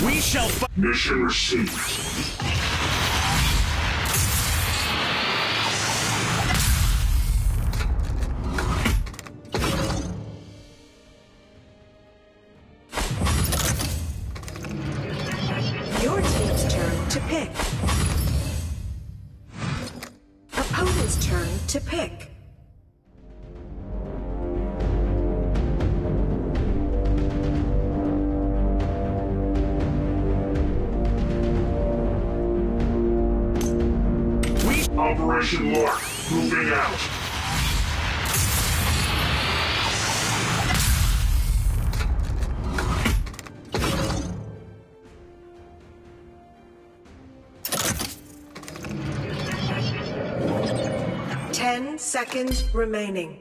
We shall fight. Mission received. Your team's turn to pick. Opponent's turn to pick. Operation Lark, moving out. Ten seconds remaining.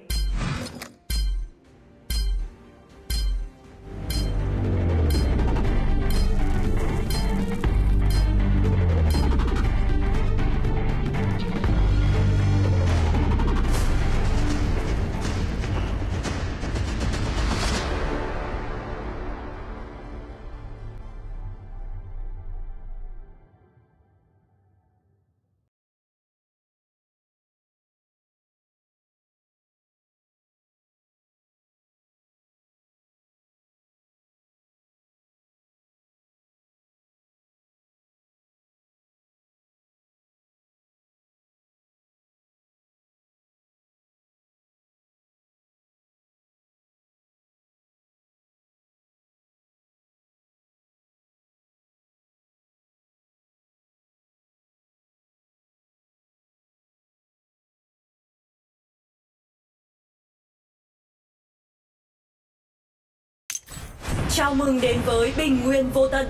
Chào mừng đến với Bình Nguyên Vô Tận.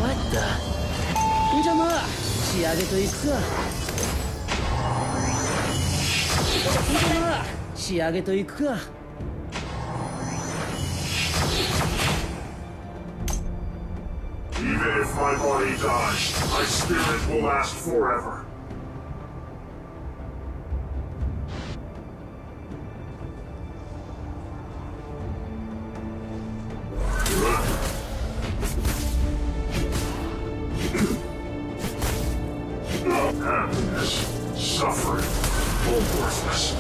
What the? じゃあまあ仕上げといくか。じゃあまあ仕上げといくか。Even if my body dies, my spirit will last forever. Happiness, suffering, hopelessness.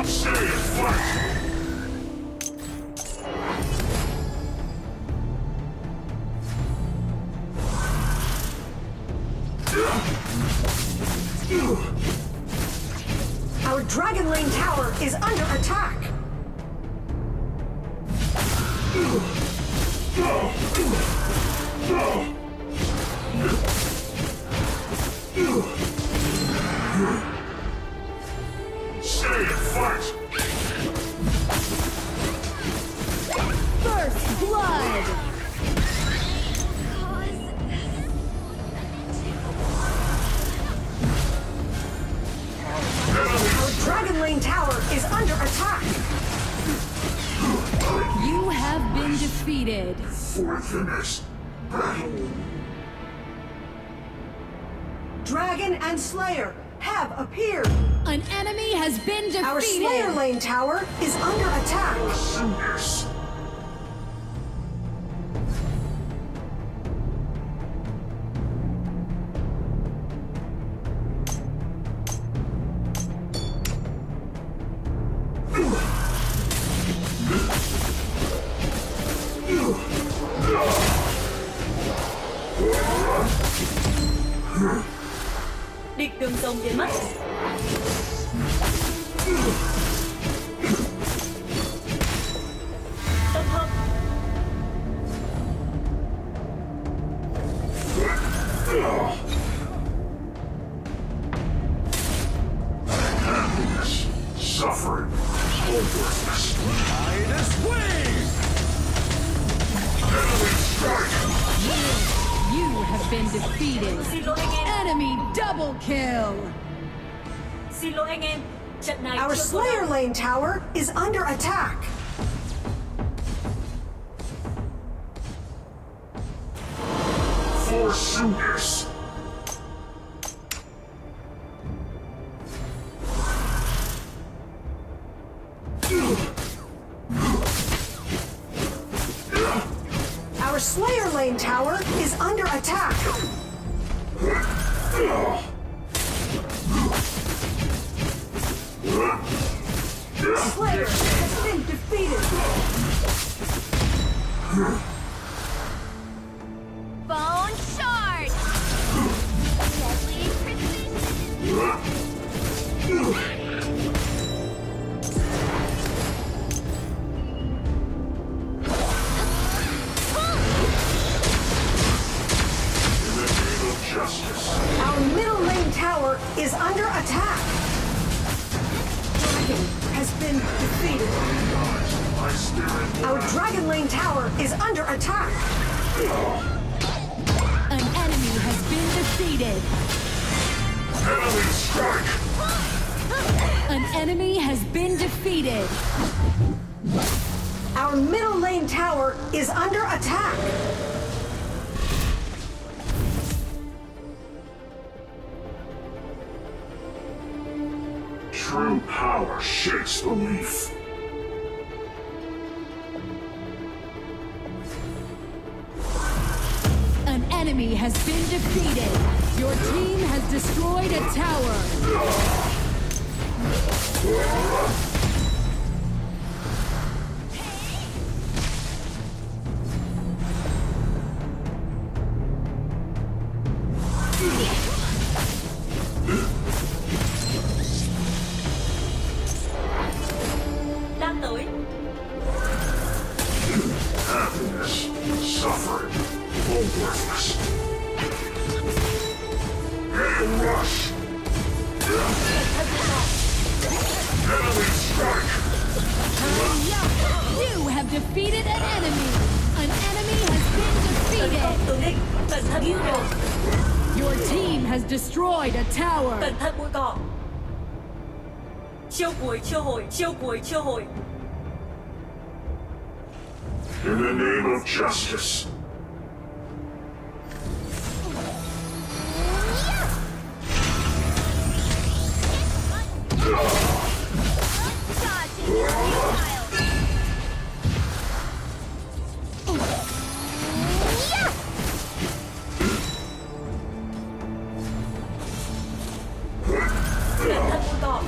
Stay and fight! Our Dragon Lane Tower is under attack. Stay and fight! First blood! Our Dragon Lane Tower is under attack. You have been defeated. For the next battle. Dragon and Slayer have appeared. An enemy has been defeated. Our Slayer Lane Tower is under attack. Yes. Địch đường rồng biến mất. Tập hợp. Happiness, suffering, hopelessness. Minus wave! Enemy strike! You have been defeated. Enemy double kill. Xin lỗi anh em, trận này Our chưa thua Slayer đâu. Lane Tower is under attack. Forsoothers. Our Slayer Lane Tower is under attack. Slayer has been defeated. Bone shard! Deadly precision! In the name of justice. Our middle lane tower is under attack. Dragon has been defeated. My spirit will Our last. Dragon Lane Tower is under attack. An enemy has been defeated. Enemy strike. An enemy has been defeated. Our middle lane tower is under attack. True power shakes the leaf. An enemy has been defeated. Your team has destroyed a tower. Đang tới. Happiness, suffering, all worthless. Hail rush. Enemy strike. You have defeated an enemy. An enemy has been Tấn công defeated. tướng địch. Cẩn thận bụi cỏ. Your team has destroyed a tower. Cẩn thận bụi cỏ. Chiêu cuối chưa hồi, chiêu cuối chưa hồi. In the name of justice. Cẩn thận bụi cỏ.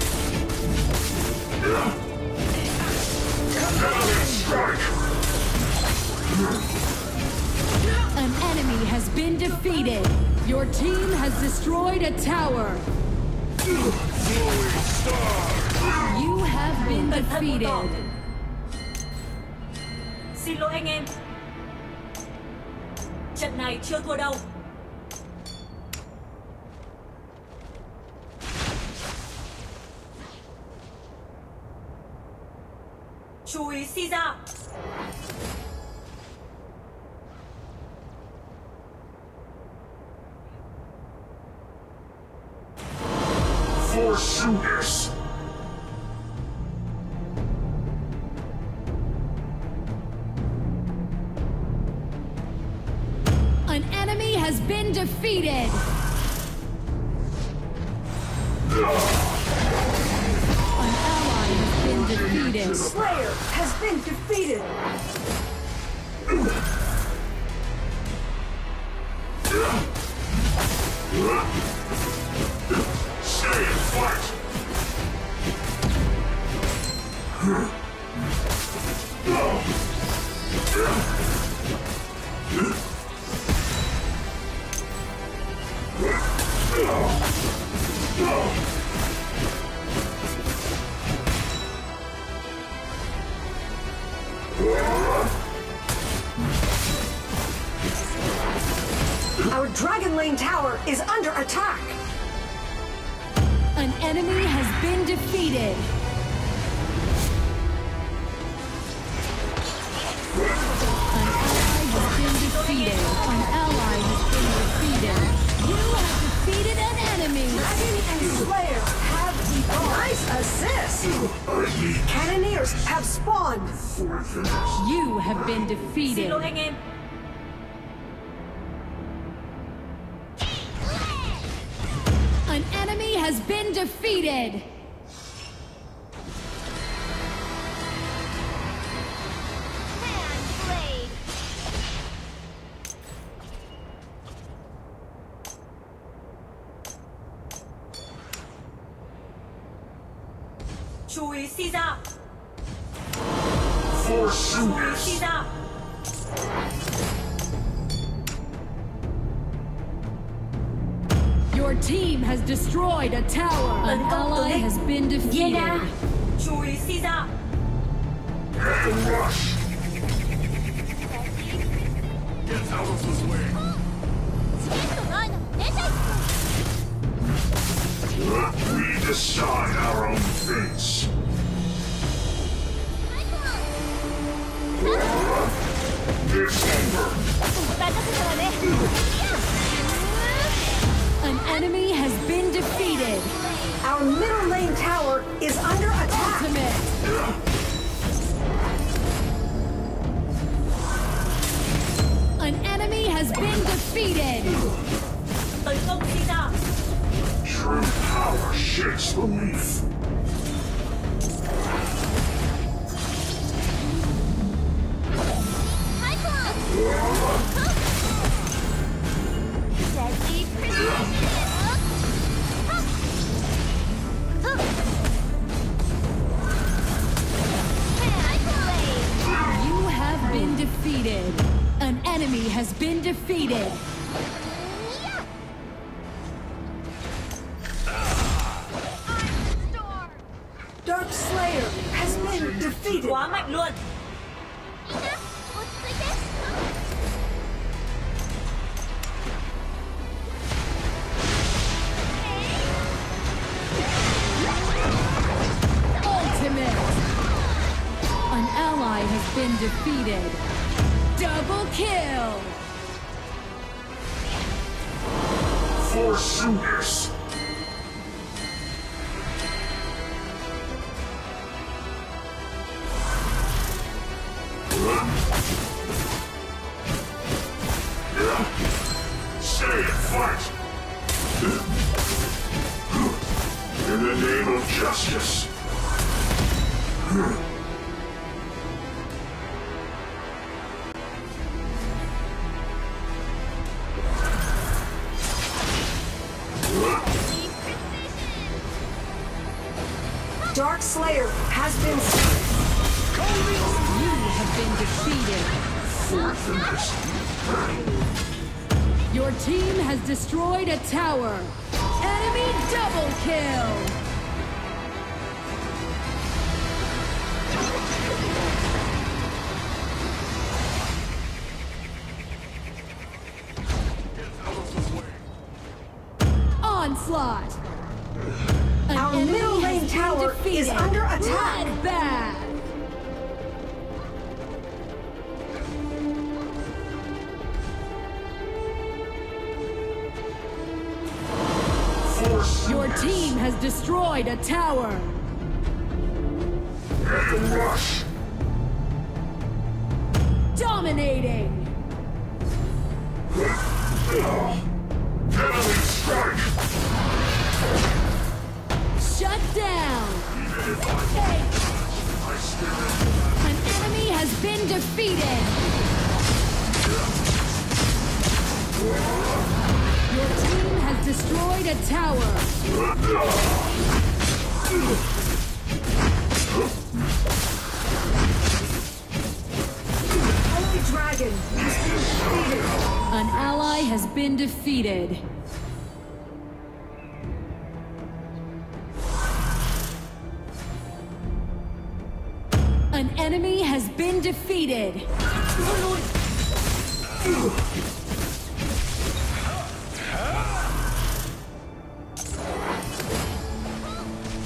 Enemy strike. An enemy has been defeated. Your team has destroyed a tower. You have been Cẩn thận bụi cỏ. defeated. Xin lỗi anh em. Trận này chưa thua đâu. Chú ý si ra. Forsoothers. An enemy has been defeated. An ally has been defeated. Slayer has been defeated. Stay and fight. Our Dragon Lane Tower is under attack. An enemy has been defeated. An ally has been defeated. You have defeated an enemy. Dragon and Slayer have Cannoneers have spawned. You have been Xin defeated. lỗi anh em. An enemy has been defeated. Hand blade. Chú ý si ra. For Chú ý si soonest. ra. Your team has destroyed a tower. An ally has been defeated. Chú ý si ra. And rush. Get out of his way. チケットないの出て行く We decide our own fates. It's over. 任せたわね An enemy has been defeated. Our middle lane tower is under attack. Ultimate. An enemy has been defeated. Tấn công si ra. True power shakes the leaf. Deadly precision. Hand blade. You have been defeated. An enemy has been defeated. Storm. Dark Slayer has been defeated. Quá mạnh luôn. みんな落ち着いて Ultimate. An ally has been defeated. Double kill. For soonest. Stay and fight. In the name of justice. Dark Slayer has been You have been defeated. Your team has destroyed a tower. Enemy double kill. Onslaught. An Our enemy middle has lane been tower is defeated. under attack. Bloodbath. For Your soonest. team has destroyed a tower. And rush. Dominating. Enemy strike. Shut down. Even if I still An enemy has been defeated. Your team has destroyed a tower. Holy Dragon has been defeated. An ally has been defeated. An enemy has been defeated.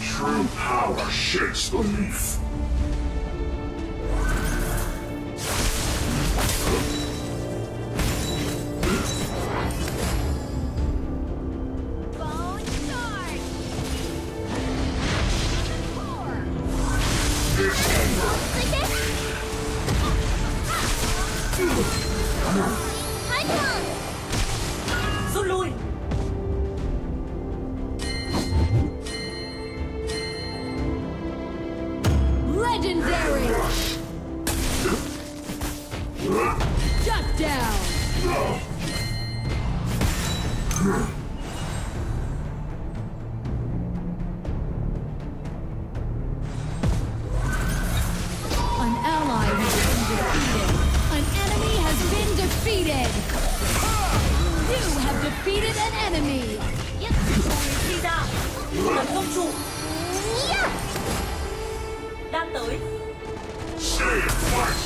True power shakes the leaf. Bone sword. 4. Legendary! Shut down! An ally has been defeated. An enemy has been defeated. You have defeated an enemy. Đi ra. Tấn công trụ. Đang tới. Stay and fight!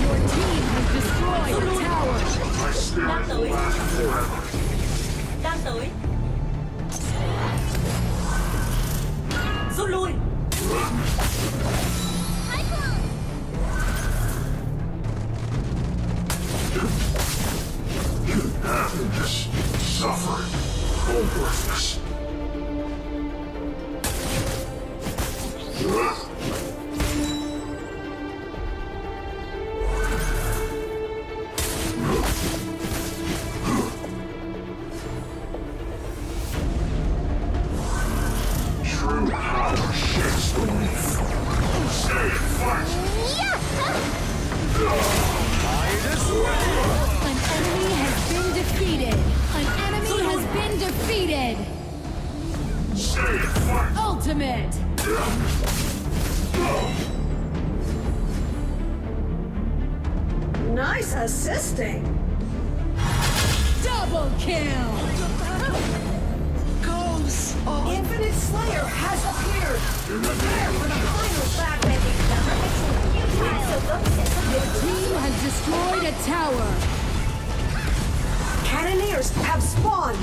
Your team has destroyed a tower. My spirit will last forever. Đang tới. Rút lui. Happiness, suffering, hopelessness. True power shakes the leaf. Stay and fight! An enemy has been defeated. An enemy has been defeated. Stay and fight! Ultimate. Nice assisting. Double kill. Infinite Slayer has appeared. Prepare for the final battle. Your team has destroyed a tower. Cannoneers have spawned.